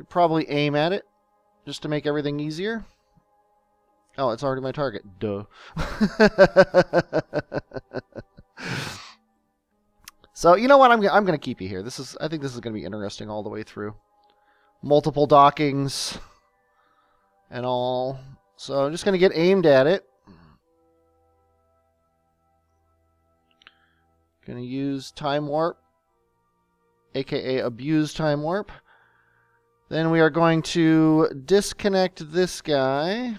Should probably aim at it, just to make everything easier. Oh, it's already my target. Duh. So, you know what? I'm going to keep you here. I think this is going to be interesting all the way through. Multiple dockings and all. So, I'm just going to get aimed at it. Going to use Time Warp, aka Abuse Time Warp. Then we are going to disconnect this guy.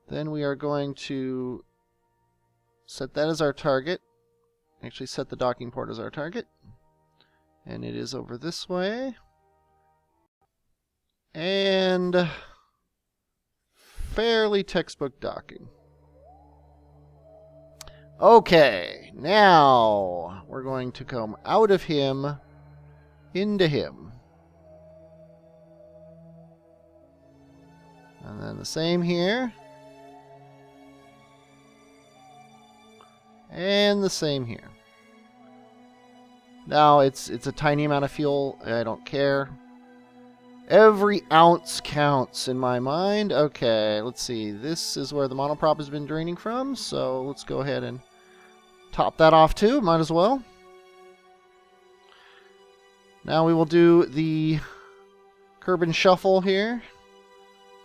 Then we are going to set that as our target. Actually, set the docking port as our target. And it is over this way. And fairly textbook docking. Okay, now we're going to come out of him into him. And then the same here. And the same here. Now it's a tiny amount of fuel. I don't care. Every ounce counts in my mind. Okay, let's see. This is where the monoprop has been draining from. So let's go ahead and top that off too. Might as well. Now we will do the curb and shuffle here.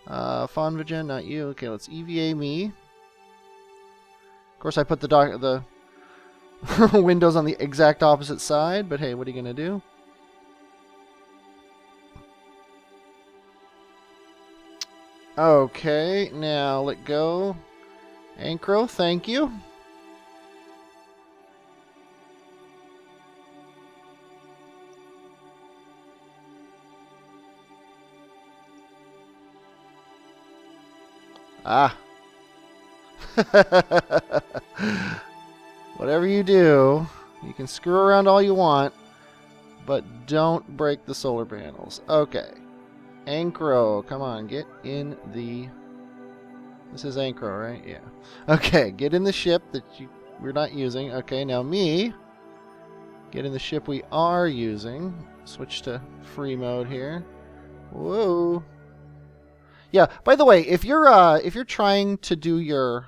Fonvigen, not you. Okay, let's EVA me. Of course, I put the windows on the exact opposite side, but hey, what are you going to do? Okay, now let go. Anchro, thank you. Ah. Whatever you do, you can screw around all you want, but don't break the solar panels. Okay. Anchro, come on, get in the... This is Anchro, right? Yeah. Okay, get in the ship that we're not using. Okay, now me, get in the ship we are using. Switch to free mode here. Whoa. Yeah, by the way, if you're trying to do your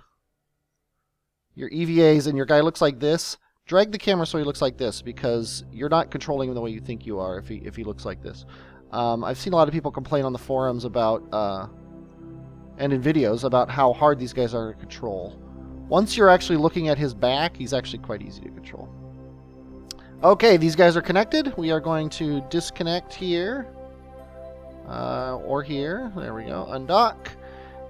EVAs and your guy looks like this, drag the camera so he looks like this, because you're not controlling him the way you think you are if he looks like this. I've seen a lot of people complain on the forums about, and in videos, about how hard these guys are to control. Once you're actually looking at his back, he's actually quite easy to control. Okay, these guys are connected. We are going to disconnect here. Or here. There we go. Undock.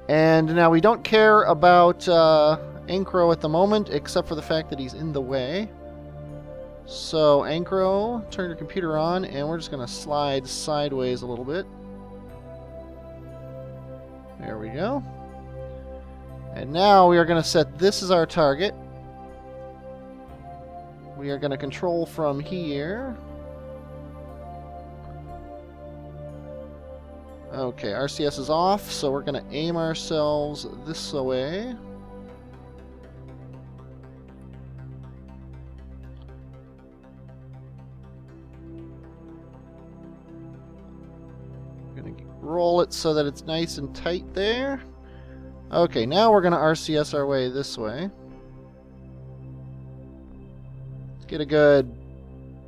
And now we don't care about Anchro at the moment, except for the fact that he's in the way. So, Anchro, turn your computer on, and we're just going to slide sideways a little bit. There we go. And now we are going to set this as our target. We are going to control from here. Okay, RCS is off, so we're going to aim ourselves this way. Roll it so that it's nice and tight there. Okay, now we're going to RCS our way this way. Let's get a good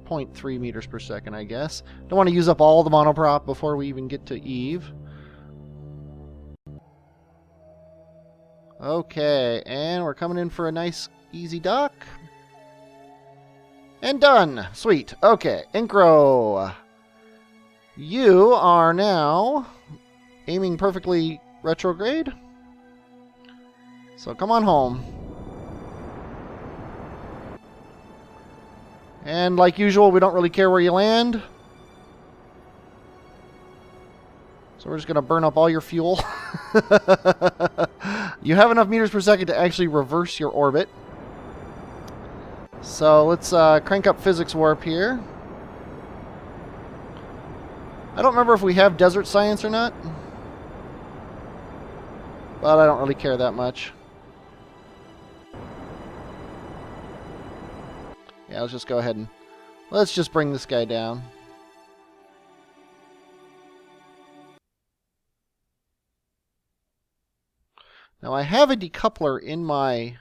0.3 meters per second, I guess. Don't want to use up all the monoprop before we even get to Eve. Okay, and we're coming in for a nice, easy dock. And done! Sweet. Okay, Incro. You are now aiming perfectly retrograde. So come on home. And like usual, we don't really care where you land. So we're just going to burn up all your fuel. You have enough meters per second to actually reverse your orbit. So let's crank up physics warp here. I don't remember if we have desert science or not. But I don't really care that much. Yeah, let's just go ahead and Let's just bring this guy down. Now I have a decoupler in my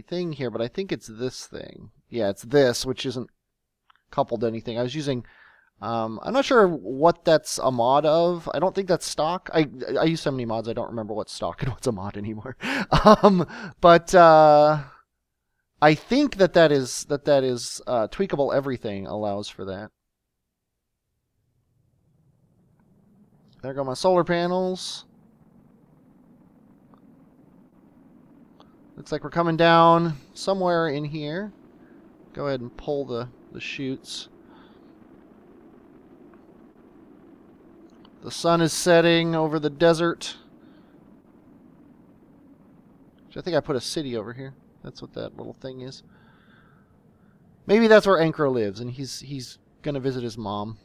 thing here, but I think it's this thing. Yeah, it's this, which isn't coupled to anything. I was using, I'm not sure what that's a mod of. I don't think that's stock. I use so many mods, I don't remember what's stock and what's a mod anymore. But I think that is tweakable everything allows for that. There go my solar panels. Looks like we're coming down somewhere in here. Go ahead and pull the chutes. The sun is setting over the desert. I think I put a city over here. That's what that little thing is. Maybe that's where Ankro lives, and he's gonna visit his mom.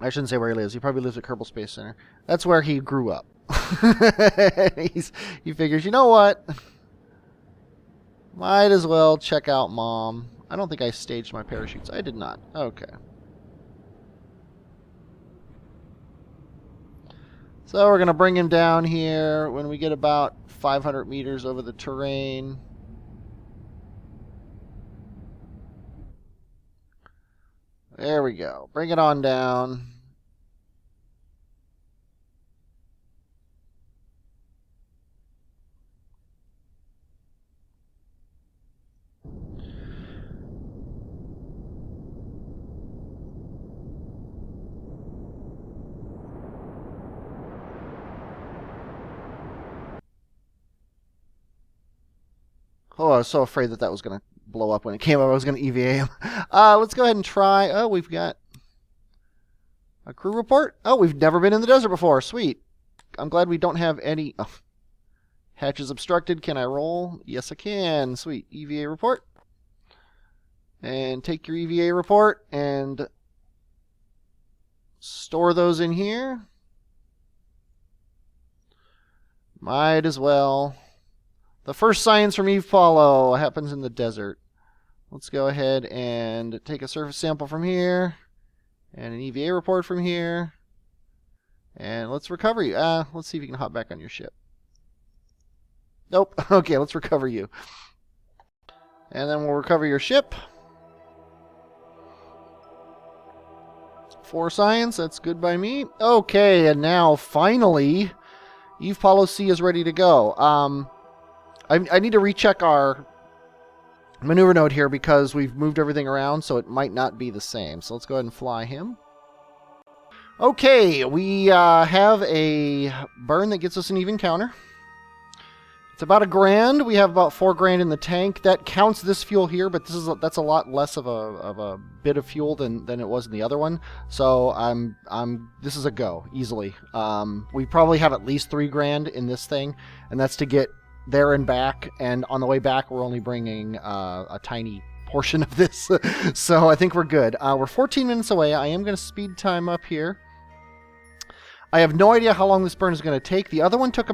I shouldn't say where he lives. He probably lives at Kerbal Space Center. That's where he grew up. He figures, you know what? Might as well check out Mom. I don't think I staged my parachutes. I did not. Okay. So we're going to bring him down here when we get about 500 meters over the terrain. There we go. Bring it on down. Oh, I was so afraid that was going to blow up when it came up. I was going to EVA him. Let's go ahead and try. Oh, we've got a crew report. Oh, we've never been in the desert before. Sweet. I'm glad we don't have any... Oh. Hatches obstructed. Can I roll? Yes, I can. Sweet. EVA report. And take your EVA report and store those in here. Might as well. The first science from Evepollo happens in the desert. Let's go ahead and take a surface sample from here. And an EVA report from here. And let's recover you. Let's see if you can hop back on your ship. Nope. Okay, let's recover you. And then we'll recover your ship. 4 science, that's good by me. Okay, and now finally, Evepollo C is ready to go. I need to recheck our maneuver node here because we've moved everything around, so it might not be the same. So let's go ahead and fly him. Okay, we have a burn that gets us an even counter. It's about $1,000. We have about $4,000 in the tank. That counts this fuel here, but that's a lot less of a bit of fuel than it was in the other one. So this is a go easily. We probably have at least $3,000 in this thing, and that's to get there and back. And on the way back, we're only bringing a tiny portion of this, so I think we're good. We're 14 minutes away. I am going to speed time up here. I have no idea how long this burn is going to take. The other one took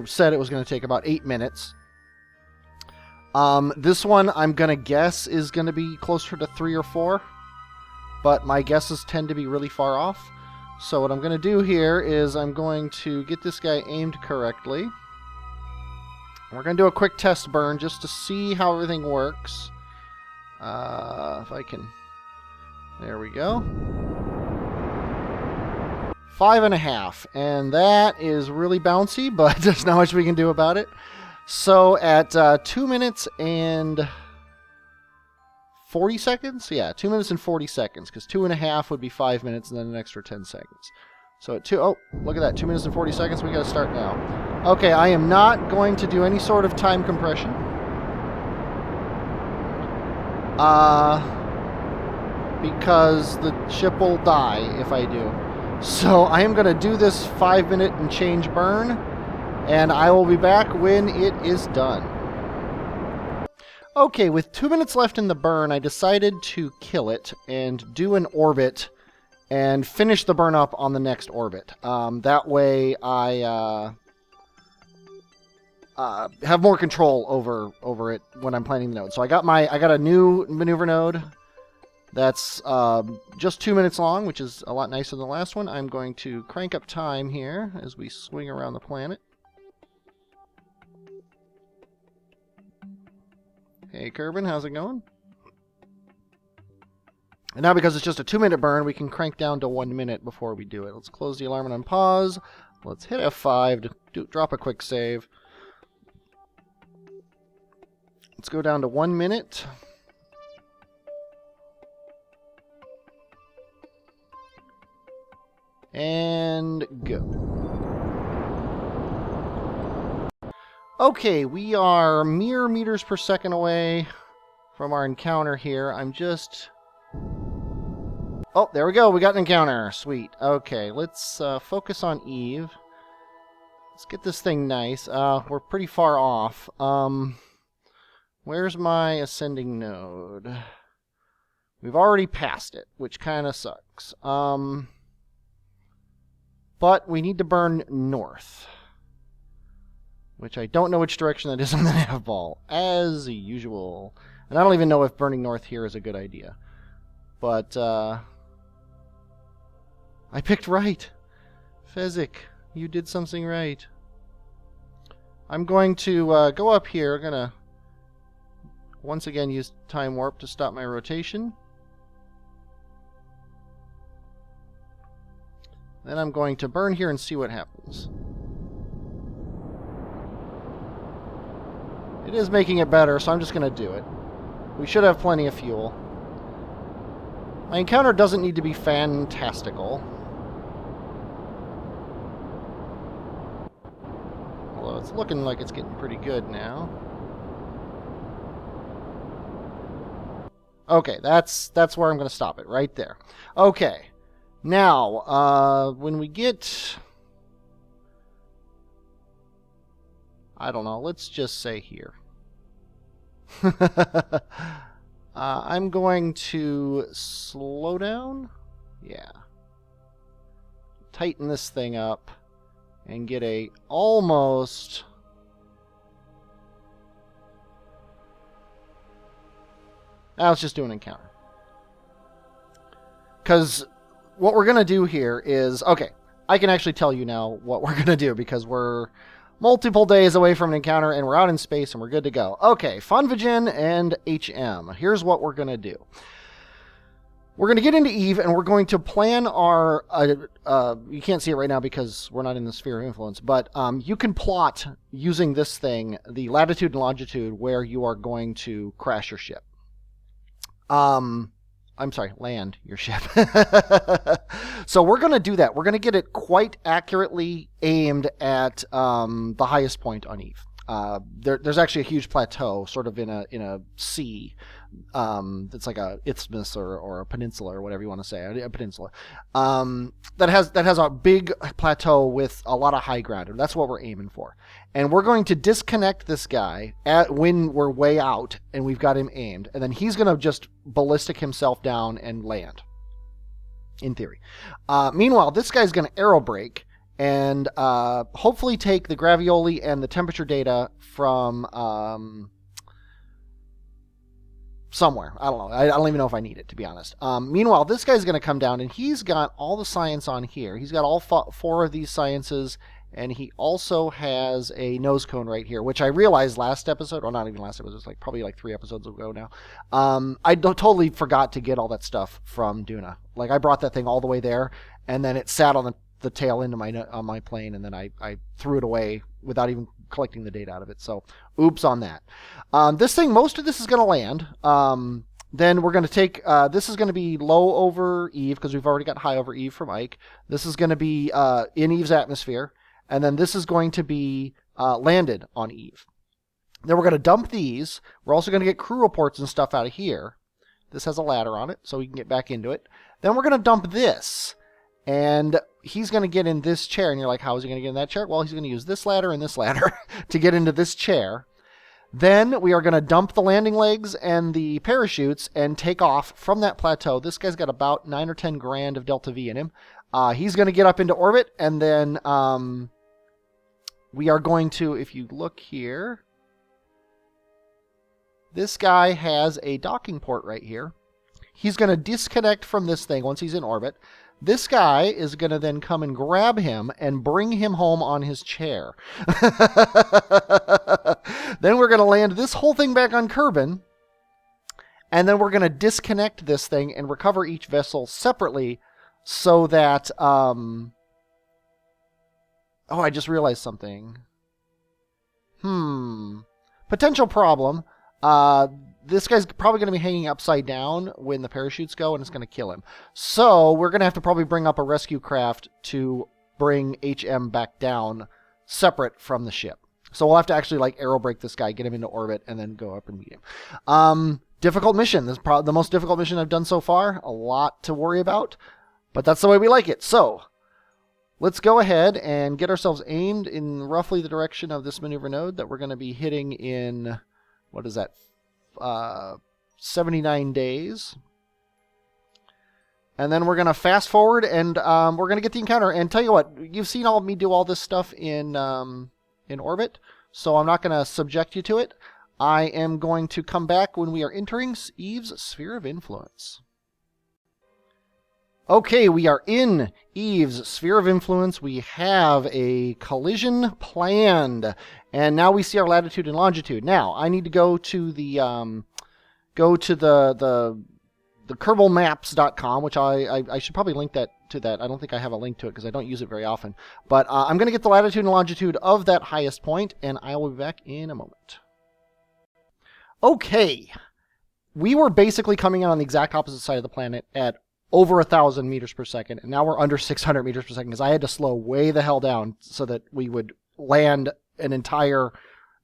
said it was going to take about 8 minutes. This one, I'm going to guess, is going to be closer to 3 or 4. But my guesses tend to be really far off. So what I'm going to do here is I'm going to get this guy aimed correctly. We're going to do a quick test burn just to see how everything works. If I can... There we go. 5.5, and that is really bouncy, but there's not much we can do about it. So at 2 minutes and 40 seconds? Yeah, 2 minutes and 40 seconds, because 2.5 would be 5 minutes and then an extra 10 seconds. So at oh, look at that, 2 minutes and 40 seconds, we gotta start now. Okay, I am not going to do any sort of time compression. Because the ship will die if I do. So I am going to do this 5-minute and change burn, and I will be back when it is done. Okay, with 2 minutes left in the burn, I decided to kill it and do an orbit and finish the burn up on the next orbit. That way I have more control over it when I'm planning the node. So I got a new maneuver node that's just 2 minutes long, which is a lot nicer than the last one. I'm going to crank up time here as we swing around the planet. Hey, Kerbin, how's it going? And now because it's just a 2-minute burn, we can crank down to 1 minute before we do it. Let's close the alarm and unpause. Let's hit F5 to drop a quick save. Let's go down to 1 minute. And go. Okay, we are mere meters per second away from our encounter here. I'm just... Oh, there we go. We got an encounter. Sweet. Okay, let's focus on Eve. Let's get this thing nice. We're pretty far off. Where's my ascending node? We've already passed it, which kind of sucks. But we need to burn north, which I don't know which direction that is on the nav ball, as usual. And I don't even know if burning north here is a good idea. But, I picked right. Fezzik, you did something right. I'm going to go up here. I'm going to once again use time warp to stop my rotation. Then I'm going to burn here and see what happens. It is making it better, so I'm just going to do it. We should have plenty of fuel. My encounter doesn't need to be fantastical. Although it's looking like it's getting pretty good now. Okay, that's where I'm going to stop it, right there. Okay, now, when we get... I don't know, let's just say here. I'm going to slow down. Yeah. Tighten this thing up and get a almost... Now let's just do an encounter. Because what we're going to do here is... Okay, I can actually tell you now what we're going to do because we're multiple days away from an encounter and we're out in space and we're good to go. Okay, Fonvigen and HM. Here's what we're going to do. We're going to get into Eve and we're going to plan our... you can't see it right now because we're not in the sphere of influence, but you can plot using this thing the latitude and longitude where you are going to crash your ship. I'm sorry, land your ship. So we're going to do that. We're going to get it quite accurately aimed at the highest point on Eve. There's actually a huge plateau, sort of in a sea. That's like a isthmus or a peninsula or whatever you want to say, a peninsula. That has a big plateau with a lot of high ground, and that's what we're aiming for. And we're going to disconnect this guy when we're way out and we've got him aimed, and then he's going to just ballistic himself down and land. In theory. Meanwhile, this guy's going to aerobrake and hopefully take the gravioli and the temperature data from somewhere. I don't know. I don't even know if I need it, to be honest. Meanwhile, this guy's going to come down, and he's got all the science on here. He's got all 4 of these sciences, and he also has a nose cone right here, which I realized last episode, or not even last episode, it was probably 3 episodes ago now. I totally forgot to get all that stuff from Duna. Like, I brought that thing all the way there, and then it sat on the tail end of my plane, and then I threw it away without even collecting the data out of it. So, oops on that. This thing, most of this is going to land. Then we're going to take, this is going to be low over Eve, because we've already got high over Eve from Ike. This is going to be in Eve's atmosphere. And then this is going to be landed on Eve. Then we're going to dump these. We're also going to get crew reports and stuff out of here. This has a ladder on it, so we can get back into it. Then we're going to dump this. And he's going to get in this chair. And you're like, how is he going to get in that chair? Well, he's going to use this ladder and this ladder to get into this chair. Then we are going to dump the landing legs and the parachutes and take off from that plateau. This guy's got about 9 or 10 grand of Delta V in him. He's going to get up into orbit, and then we are going to, if you look here, this guy has a docking port right here. He's going to disconnect from this thing once he's in orbit. This guy is going to then come and grab him and bring him home on his chair. Then we're going to land this whole thing back on Kerbin. And then we're going to disconnect this thing and recover each vessel separately so that... Oh, I just realized something. Potential problem. This guy's probably going to be hanging upside down when the parachutes go, and it's going to kill him. So we're going to have to probably bring up a rescue craft to bring HM back down separate from the ship. So we'll have to actually like aero brake this guy, get him into orbit, and then go up and meet him. Difficult mission. This is probably the most difficult mission I've done so far. A lot to worry about, but that's the way we like it. So let's go ahead and get ourselves aimed in roughly the direction of this maneuver node that we're going to be hitting in, what is that, 79 days. And then we're going to fast forward and we're going to get the encounter. And tell you what, you've seen all of me do all this stuff in orbit, so I'm not going to subject you to it. I am going to come back when we are entering Eve's Sphere of Influence. Okay, we are in Eve's Sphere of Influence. We have a collision planned, and now we see our latitude and longitude. Now, I need to go to the Kerpolmaps.com, which I should probably link that to that. I don't think I have a link to it because I don't use it very often. But I'm going to get the latitude and longitude of that highest point, and I will be back in a moment. Okay, we were basically coming in on the exact opposite side of the planet at over 1,000 meters per second, and now we're under 600 meters per second because I had to slow way the hell down so that we would land an entire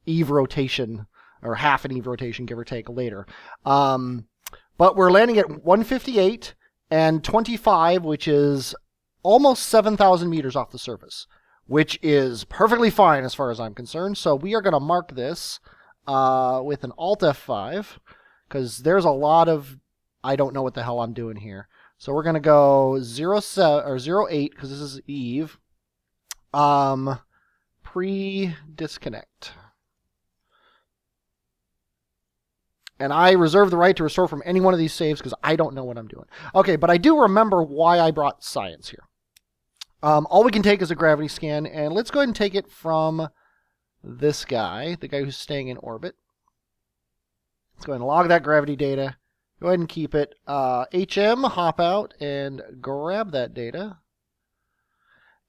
Eve rotation, or half an Eve rotation, give or take, later. But we're landing at 158 and 25, which is almost 7,000 meters off the surface, which is perfectly fine as far as I'm concerned. So we are going to mark this with an Alt F5, because there's a lot of, I don't know what the hell I'm doing here. So we're going to go 08, because this is Eve, pre-disconnect. And I reserve the right to restore from any one of these saves because I don't know what I'm doing. Okay, but I do remember why I brought science here. All we can take is a gravity scan, and let's go ahead and take it from this guy, the guy who's staying in orbit. Let's go ahead and log that gravity data. Go ahead and keep it. HM, hop out and grab that data.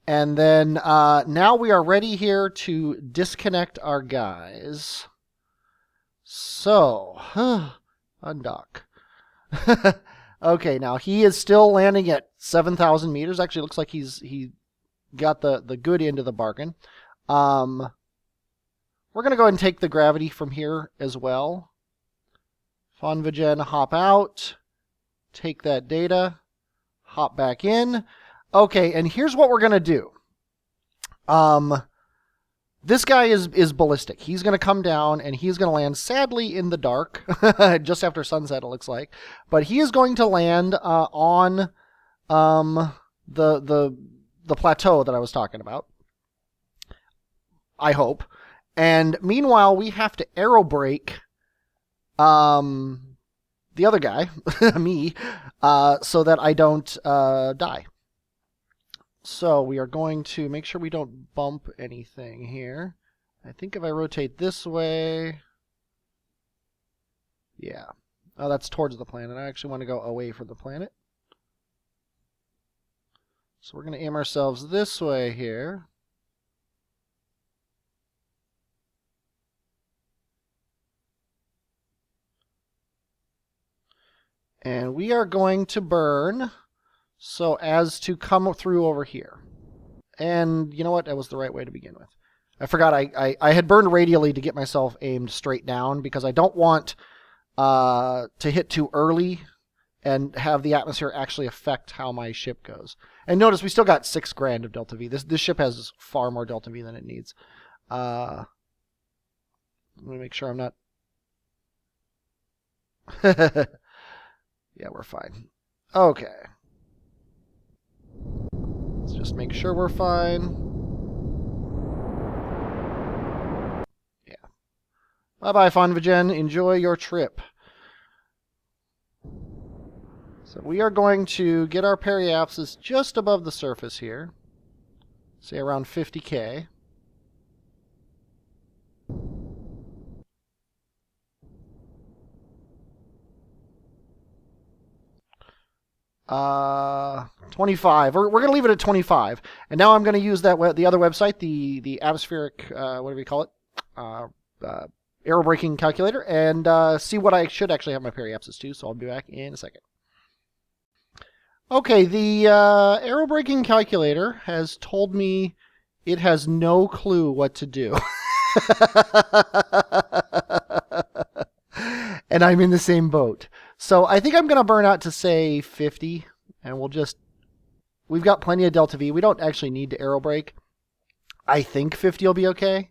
And then now we are ready here to disconnect our guys. So, undock. Okay, now he is still landing at 7,000 meters. Actually, looks like he got the good end of the bargain. We're going to go ahead and take the gravity from here as well. Fonvigen, hop out. Take that data. Hop back in. Okay, and here's what we're going to do. This guy is ballistic. He's going to come down, and he's going to land, sadly, in the dark, just after sunset, it looks like. But he is going to land on the plateau that I was talking about. I hope. And meanwhile, we have to aero brake the other guy, me, so that I don't die. So we are going to make sure we don't bump anything here. I think if I rotate this way... Yeah. Oh, that's towards the planet. I actually want to go away from the planet. So we're going to aim ourselves this way here. And we are going to burn so as to come through over here. And you know what? That was the right way to begin with. I forgot I had burned radially to get myself aimed straight down because I don't want to hit too early and have the atmosphere actually affect how my ship goes. And notice we still got 6 grand of Delta V. This ship has far more Delta V than it needs. Let me make sure I'm not... Yeah, we're fine. Okay. Let's just make sure we're fine. Bye-bye, Fonvagen. Enjoy your trip. So we are going to get our periapsis just above the surface here. Say around 50K. Uh, 25. We're going to leave it at 25. And now I'm going to use the other website, the atmospheric, what do we call it? Aerobraking calculator, and see what I should actually have my periapsis to. So I'll be back in a second. Okay, the aerobraking calculator has told me it has no clue what to do. And I'm in the same boat. So I think I'm going to burn out to, say, 50, and we've got plenty of delta V. We don't actually need to aerobrake. I think 50 will be okay.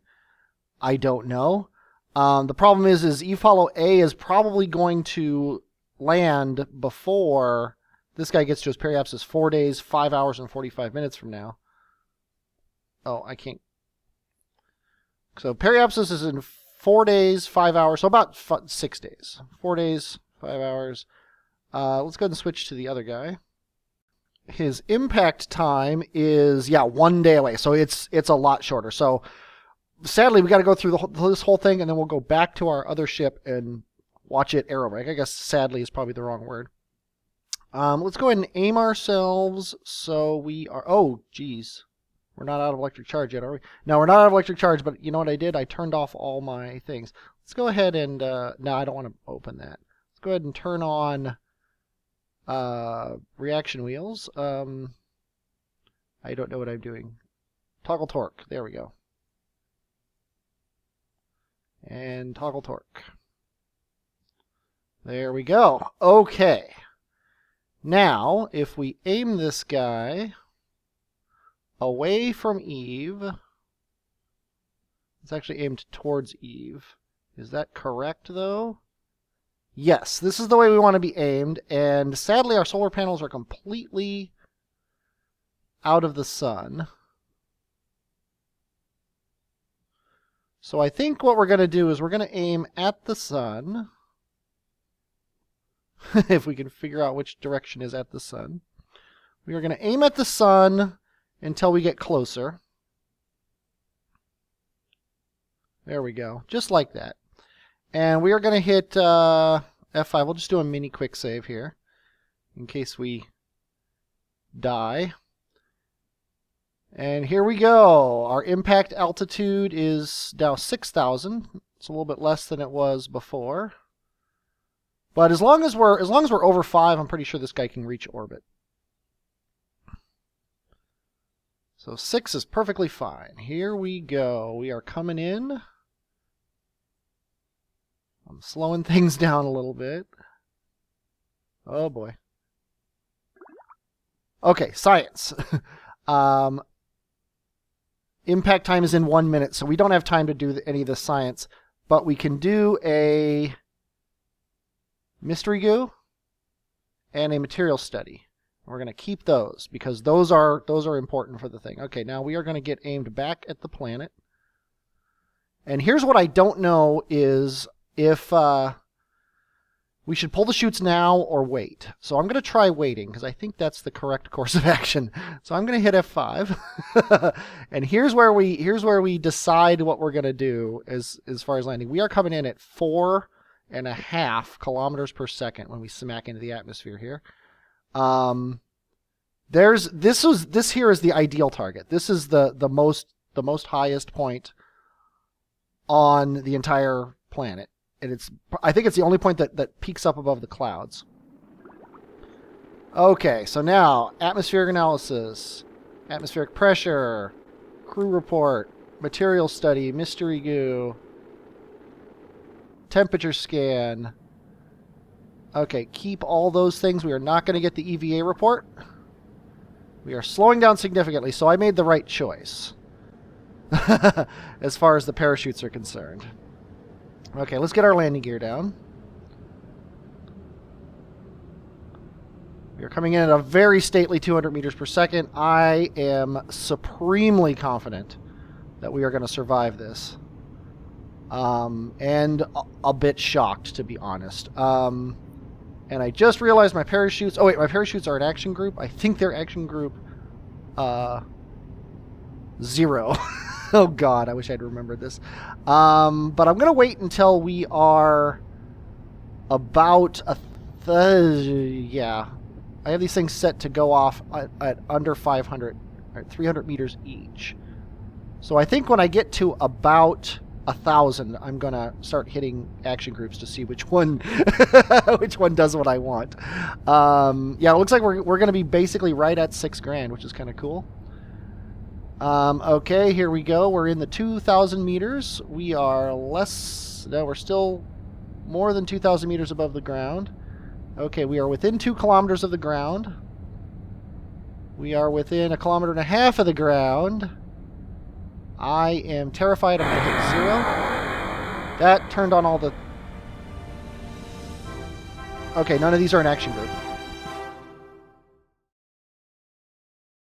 I don't know. The problem is Evepollo A is probably going to land before this guy gets to his periapsis 4 days, 5 hours, and 45 minutes from now. Oh, I can't. So periapsis is in 4 days, 5 hours, so about 6 days. 4 days, 5 hours. Let's go ahead and switch to the other guy. His impact time is, 1 day away, so it's a lot shorter. So sadly, we got to go through this whole thing, and then we'll go back to our other ship and watch it aerobrake. I guess sadly is probably the wrong word. Let's go ahead and aim ourselves so we are... Oh, geez. We're not out of electric charge yet, are we? No, we're not out of electric charge, but you know what I did? I turned off all my things. Let's go ahead and... no, I don't want to open that. Let's go ahead and turn on reaction wheels. I don't know what I'm doing. Toggle torque. There we go. And toggle torque. There we go. Okay. Now, if we aim this guy away from Eve, it's actually aimed towards Eve. Is that correct, though? Yes, this is the way we want to be aimed, and sadly our solar panels are completely out of the sun. So I think what we're going to do is we're going to aim at the sun. If we can figure out which direction is at the sun. We are going to aim at the sun until we get closer. There we go. Just like that. And we are going to hit F5. We'll just do a mini quick save here in case we die. And here we go. Our impact altitude is now 6,000. It's a little bit less than it was before. But as long as we're over 5, I'm pretty sure this guy can reach orbit. So 6 is perfectly fine. Here we go. We are coming in. I'm slowing things down a little bit. Oh boy. Okay, science. Impact time is in 1 minute, so we don't have time to do any of the science, but we can do a mystery goo and a material study. We're going to keep those because those are important for the thing. Okay, now we are going to get aimed back at the planet. And here's what I don't know is if we should pull the chutes now or wait. So I'm going to try waiting because I think that's the correct course of action. So I'm going to hit F5. And here's where we decide what we're going to do as far as landing. We are coming in at 4.5 kilometers per second when we smack into the atmosphere here. This here is the ideal target. This is the most highest point on the entire planet. And I think it's the only point that peaks up above the clouds. Okay, so now atmospheric analysis, atmospheric pressure, crew report, material study, mystery goo, temperature scan. Okay, keep all those things. We are not going to get the EVA report. We are slowing down significantly, so I made the right choice as far as the parachutes are concerned. Okay, let's get our landing gear down. We are coming in at a very stately 200 meters per second. I am supremely confident that we are going to survive this. and a bit shocked, to be honest. And I just realized my parachutes... Oh, wait, my parachutes are an action group. I think they're action group 0. Oh, God, I wish I'd remembered this. But I'm going to wait until we are about yeah. I have these things set to go off at under 500, or 300 meters each. So I think when I get to about 1,000, I'm going to start hitting action groups to see which one which one does what I want. Yeah, it looks like we're going to be basically right at $6,000, which is kind of cool. Okay, here we go. We're in the 2,000 meters. We are less... No, we're still more than 2,000 meters above the ground. Okay, we are within 2 kilometers of the ground. We are within 1.5 kilometers of the ground. I am terrified I'm going to hit 0. That turned on all the... Okay, none of these are an action group.